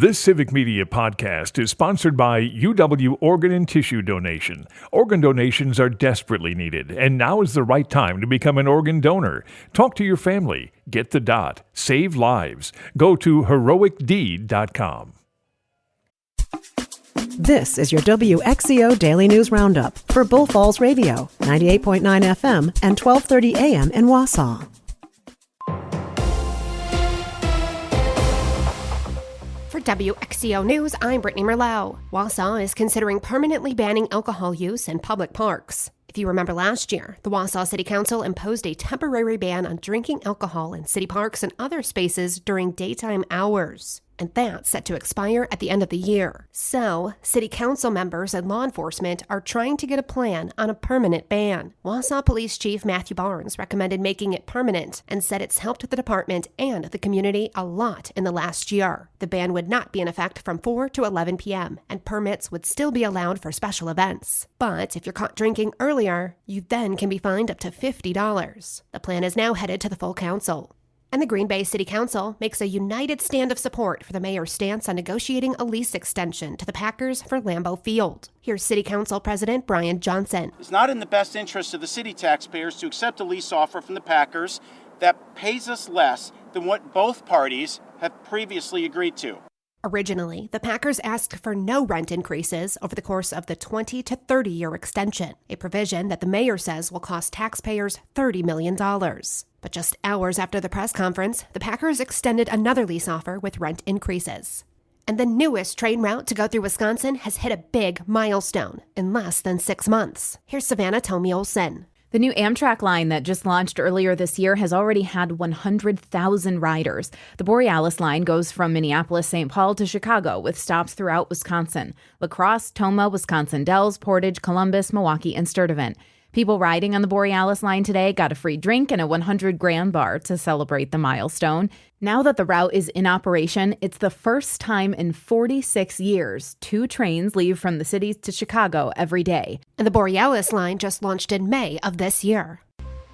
This Civic Media podcast is sponsored by UW Organ and Tissue Donation. Organ donations are desperately needed, and now is the right time to become an organ donor. Talk to your family. Get the dot. Save lives. Go to heroicdeed.com. This is your WXCO Daily News Roundup for Bull Falls Radio, 98.9 FM and 1230 AM in Wausau. For WXCO News, I'm Brittany Merlot. Wausau is considering permanently banning alcohol use in public parks. If you remember last year, the Wausau City Council imposed a temporary ban on drinking alcohol in city parks and other spaces during daytime hours. And that's set to expire at the end of the year. So, city council members and law enforcement are trying to get a plan on a permanent ban. Wausau Police Chief Matthew Barnes recommended making it permanent and said it's helped the department and the community a lot in the last year. The ban would not be in effect from 4 to 11 p.m., and permits would still be allowed for special events. But if you're caught drinking earlier, you then can be fined up to $50. The plan is now headed to the full council. And the Green Bay City Council makes a united stand of support for the mayor's stance on negotiating a lease extension to the Packers for Lambeau Field. Here's City Council President Brian Johnson. It's not in the best interest of the city taxpayers to accept a lease offer from the Packers that pays us less than what both parties have previously agreed to. Originally, the Packers asked for no rent increases over the course of the 20 to 30-year extension, a provision that the mayor says will cost taxpayers $30 million. But just hours after the press conference, the Packers extended another lease offer with rent increases. And the newest train route to go through Wisconsin has hit a big milestone in less than 6 months. Here's Savannah Tomey Olsen. The new Amtrak line that just launched earlier this year has already had 100,000 riders. The Borealis line goes from Minneapolis-St. Paul to Chicago with stops throughout Wisconsin: La Crosse, Tomah, Wisconsin Dells, Portage, Columbus, Milwaukee, and Sturtevant. People riding on the Borealis line today got a free drink and a 100-gram bar to celebrate the milestone. Now that the route is in operation, it's the first time in 46 years 2 trains leave from the city to Chicago every day. And the Borealis line just launched in May of this year.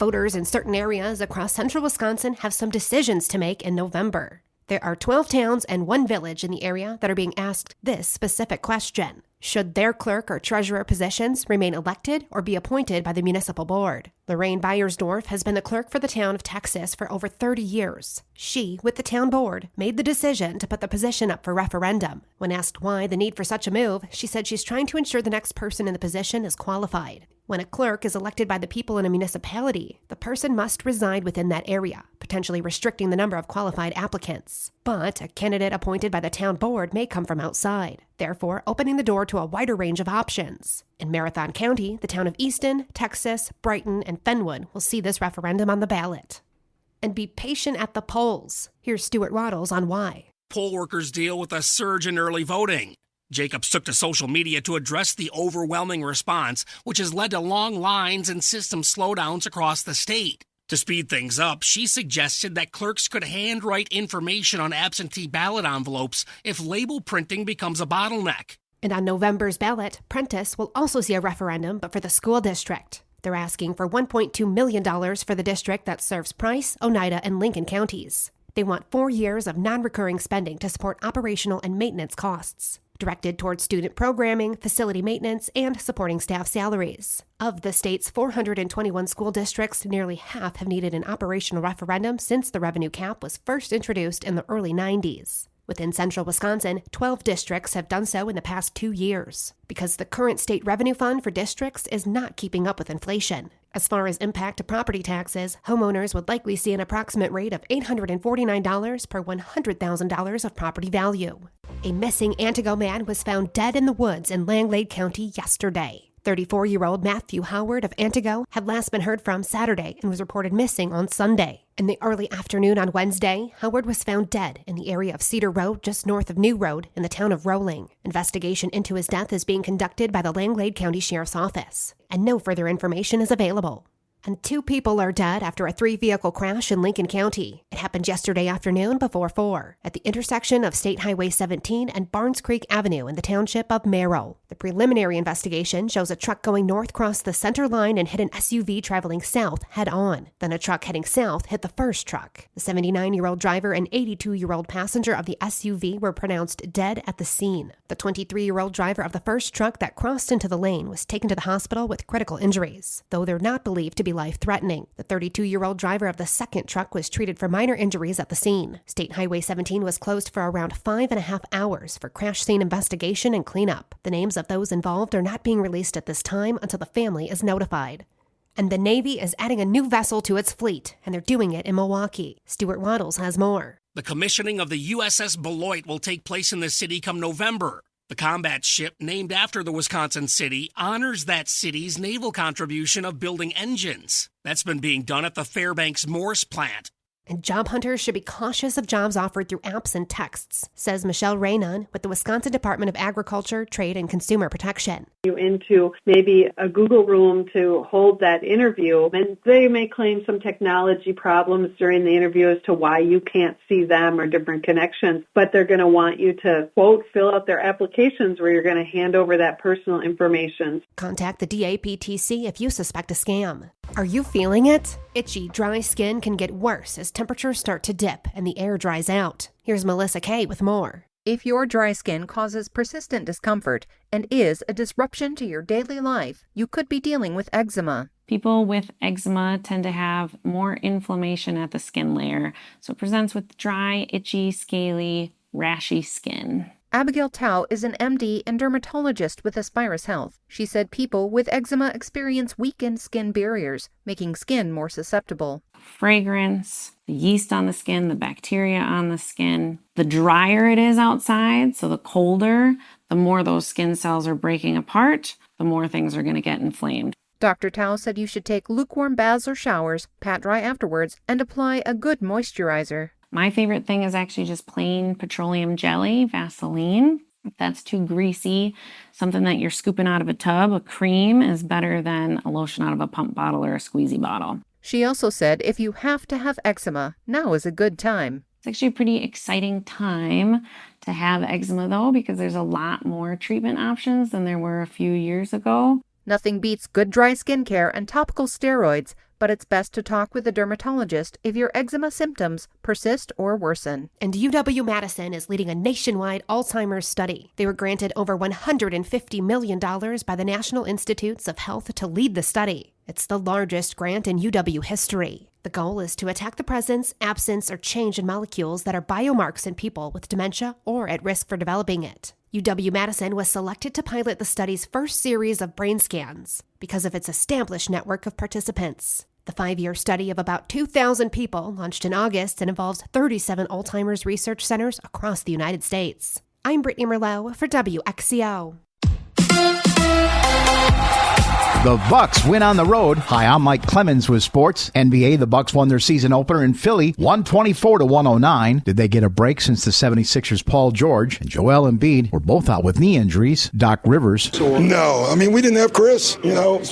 Voters in certain areas across central Wisconsin have some decisions to make in November. There are 12 towns and 1 village in the area that are being asked this specific question. Should their clerk or treasurer positions remain elected or be appointed by the municipal board? Lorraine Beyersdorf has been the clerk for the town of Texas for over 30 years. She, with the town board, made the decision to put the position up for referendum. When asked why the need for such a move, she said she's trying to ensure the next person in the position is qualified. When a clerk is elected by the people in a municipality, the person must reside within that area, potentially restricting the number of qualified applicants. But a candidate appointed by the town board may come from outside, therefore opening the door to a wider range of options. In Marathon County, the town of Easton, Texas, Brighton, and Fenwood will see this referendum on the ballot. And be patient at the polls. Here's Stuart Waddles on why. Poll workers deal with a surge in early voting. Jacobs took to social media to address the overwhelming response, which has led to long lines and system slowdowns across the state. To speed things up, she suggested that clerks could handwrite information on absentee ballot envelopes if label printing becomes a bottleneck. And on November's ballot, Prentice will also see a referendum, but for the school district. They're asking for $1.2 million for the district that serves Price, Oneida, and Lincoln counties. They want 4 years of non-recurring spending to support operational and maintenance costs, directed towards student programming, facility maintenance, and supporting staff salaries. Of the state's 421 school districts, nearly half have needed an operational referendum since the revenue cap was first introduced in the early 90s. Within central Wisconsin, 12 districts have done so in the past 2 years, because the current state revenue fund for districts is not keeping up with inflation. As far as impact to property taxes, homeowners would likely see an approximate rate of $849 per $100,000 of property value. A missing Antigo man was found dead in the woods in Langlade County yesterday. 34-year-old Matthew Howard of Antigo had last been heard from Saturday and was reported missing on Sunday. In the early afternoon on Wednesday, Howard was found dead in the area of Cedar Road just north of New Road in the town of Rolling. Investigation into his death is being conducted by the Langlade County Sheriff's Office, and no further information is available. And 2 people are dead after a 3-vehicle crash in Lincoln County. It happened yesterday afternoon before 4 at the intersection of State Highway 17 and Barnes Creek Avenue in the township of Merrill. The preliminary investigation shows a truck going north crossed the center line and hit an SUV traveling south head-on. Then a truck heading south hit the first truck. The 79-year-old driver and 82-year-old passenger of the SUV were pronounced dead at the scene. The 23-year-old driver of the first truck that crossed into the lane was taken to the hospital with critical injuries, though they're not believed to be life-threatening. The 32-year-old driver of the second truck was treated for minor injuries at the scene. State Highway 17 was closed for around 5.5 hours for crash scene investigation and cleanup. The names of those involved are not being released at this time until the family is notified. And the Navy is adding a new vessel to its fleet, and they're doing it in Milwaukee. Stuart Waddles has more. The commissioning of the USS Beloit will take place in the city come November. The combat ship, named after the Wisconsin city, honors that city's naval contribution of building engines. That's been being done at the Fairbanks Morse plant. And job hunters should be cautious of jobs offered through apps and texts, says Michelle Raynon with the Wisconsin Department of Agriculture, Trade, and Consumer Protection. You into maybe a Google room to hold that interview, and they may claim some technology problems during the interview as to why you can't see them or different connections, but they're going to want you to, quote, fill out their applications where you're going to hand over that personal information. Contact the DAPTC if you suspect a scam. Are you feeling it? Itchy, dry skin can get worse as temperatures start to dip and the air dries out. Here's Melissa Kay with more. If your dry skin causes persistent discomfort and is a disruption to your daily life, you could be dealing with eczema. People with eczema tend to have more inflammation at the skin layer, so it presents with dry, itchy, scaly, rashy skin. Abigail Tao is an MD and dermatologist with Aspirus Health. She said people with eczema experience weakened skin barriers, making skin more susceptible. Fragrance, the yeast on the skin, the bacteria on the skin. The drier it is outside, so the colder, the more those skin cells are breaking apart, the more things are going to get inflamed. Dr. Tao said you should take lukewarm baths or showers, pat dry afterwards, and apply a good moisturizer. My favorite thing is actually just plain petroleum jelly, Vaseline. If that's too greasy, something that you're scooping out of a tub, a cream is better than a lotion out of a pump bottle or a squeezy bottle. She also said if you have to have eczema, now is a good time. It's actually a pretty exciting time to have eczema though, because there's a lot more treatment options than there were a few years ago. Nothing beats good dry skin care and topical steroids, but it's best to talk with a dermatologist if your eczema symptoms persist or worsen. And UW-Madison is leading a nationwide Alzheimer's study. They were granted over $150 million by the National Institutes of Health to lead the study. It's the largest grant in UW history. The goal is to attack the presence, absence, or change in molecules that are biomarks in people with dementia or at risk for developing it. UW-Madison was selected to pilot the study's first series of brain scans because of its established network of participants. The 5-year study of about 2,000 people launched in August and involves 37 Alzheimer's research centers across the United States. I'm Brittany Merlot for WXCO. The Bucks win on the road. Hi, I'm Mike Clemens with sports. NBA, the Bucks won their season opener in Philly, 124-109. Did they get a break since the 76ers' Paul George and Joel Embiid were both out with knee injuries? Doc Rivers. No, I mean, we didn't have Chris,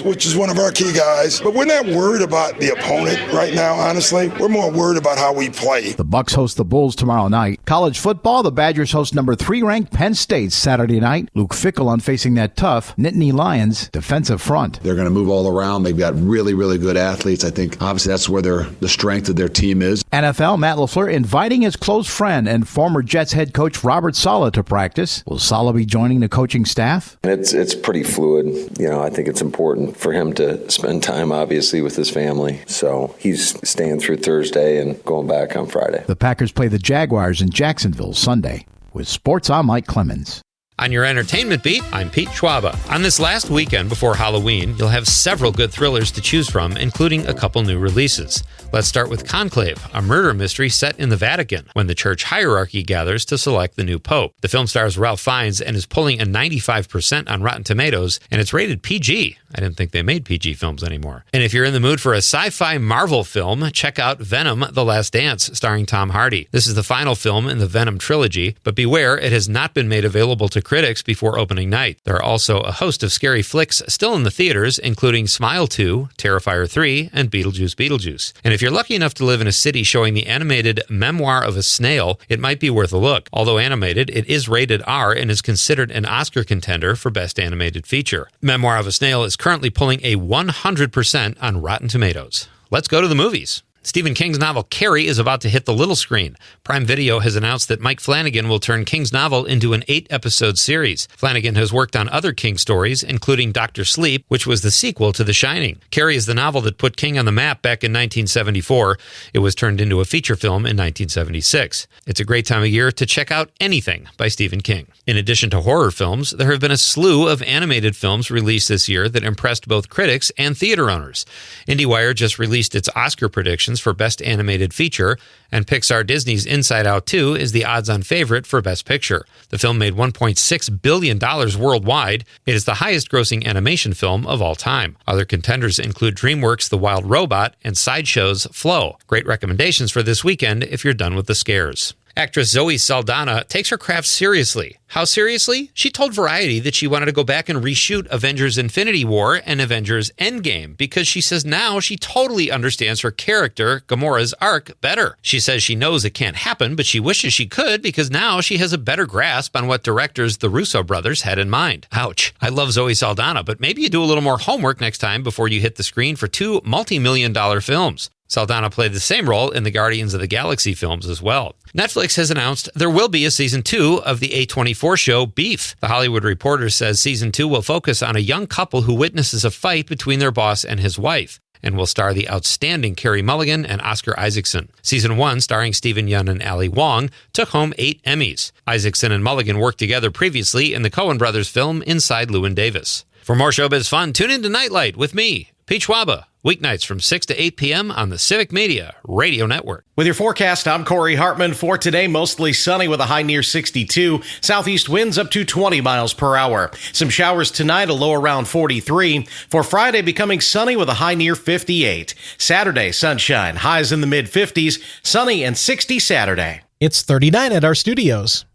which is one of our key guys. But we're not worried about the opponent right now, honestly. We're more worried about how we play. The Bucks host the Bulls tomorrow night. College football, the Badgers host number 3 ranked Penn State Saturday night. Luke Fickell on facing that tough Nittany Lions defensive front. They're going to move all around. They've got really, really good athletes. I think, obviously, that's where the strength of their team is. NFL, Matt LaFleur inviting his close friend and former Jets head coach Robert Saleh to practice. Will Saleh be joining the coaching staff? It's pretty fluid. I think it's important for him to spend time, obviously, with his family. So he's staying through Thursday and going back on Friday. The Packers play the Jaguars in Jacksonville Sunday. With sports, I'm Mike Clemens. On your entertainment beat, I'm Pete Schwaba. On this last weekend before Halloween, you'll have several good thrillers to choose from, including a couple new releases. Let's start with Conclave, a murder mystery set in the Vatican, when the church hierarchy gathers to select the new pope. The film stars Ralph Fiennes and is pulling a 95% on Rotten Tomatoes, and it's rated PG. I didn't think they made PG films anymore. And if you're in the mood for a sci-fi Marvel film, check out Venom: The Last Dance, starring Tom Hardy. This is the final film in the Venom trilogy, but beware, it has not been made available to critics before opening night. There are also a host of scary flicks still in the theaters, including Smile 2, Terrifier 3, and Beetlejuice. And if you're lucky enough to live in a city showing the animated Memoir of a Snail, it might be worth a look. Although animated, it is rated R and is considered an Oscar contender for Best Animated Feature. Memoir of a Snail is currently pulling a 100% on Rotten Tomatoes. Let's go to the movies. Stephen King's novel Carrie is about to hit the little screen. Prime Video has announced that Mike Flanagan will turn King's novel into an 8-episode series. Flanagan has worked on other King stories, including Dr. Sleep, which was the sequel to The Shining. Carrie is the novel that put King on the map back in 1974. It was turned into a feature film in 1976. It's a great time of year to check out anything by Stephen King. In addition to horror films, there have been a slew of animated films released this year that impressed both critics and theater owners. IndieWire just released its Oscar predictions for Best Animated Feature, and Pixar Disney's Inside Out 2 is the odds-on favorite for Best Picture. The film made $1.6 billion worldwide. It is the highest-grossing animation film of all time. Other contenders include DreamWorks' The Wild Robot and Sideshow's Flow. Great recommendations for this weekend if you're done with the scares. Actress Zoe Saldana takes her craft seriously. How seriously? She told Variety that she wanted to go back and reshoot Avengers Infinity War and Avengers Endgame because she says now she totally understands her character, Gamora's arc, better. She says she knows it can't happen, but she wishes she could because now she has a better grasp on what directors the Russo brothers had in mind. Ouch. I love Zoe Saldana, but maybe you do a little more homework next time before you hit the screen for 2 multi-million-dollar films. Saldana played the same role in the Guardians of the Galaxy films as well. Netflix has announced there will be a Season 2 of the A24 show Beef. The Hollywood Reporter says Season 2 will focus on a young couple who witnesses a fight between their boss and his wife, and will star the outstanding Carey Mulligan and Oscar Isaacson. Season 1, starring Stephen Yeun and Ali Wong, took home 8 Emmys. Isaacson and Mulligan worked together previously in the Coen brothers film Inside Llewyn Davis. For more showbiz fun, tune in to Nightlight with me, Pete Schwaba, weeknights from 6 to 8 p.m. on the Civic Media Radio Network. With your forecast, I'm Corey Hartman. For today, mostly sunny with a high near 62. Southeast winds up to 20 miles per hour. Some showers tonight, a low around 43. For Friday, becoming sunny with a high near 58. Saturday, sunshine, highs in the mid-50s. Sunny and 60 Saturday. It's 39 at our studios.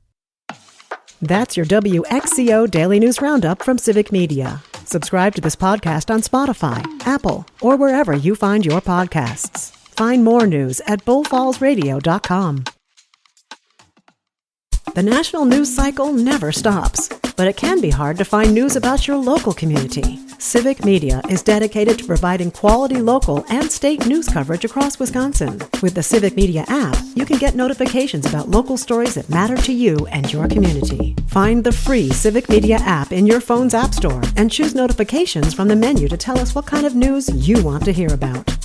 That's your WXCO Daily News Roundup from Civic Media. Subscribe to this podcast on Spotify, Apple, or wherever you find your podcasts. Find more news at bullfallsradio.com. The national news cycle never stops, but it can be hard to find news about your local community. Civic Media is dedicated to providing quality local and state news coverage across Wisconsin. With the Civic Media app, you can get notifications about local stories that matter to you and your community. Find the free Civic Media app in your phone's app store and choose notifications from the menu to tell us what kind of news you want to hear about.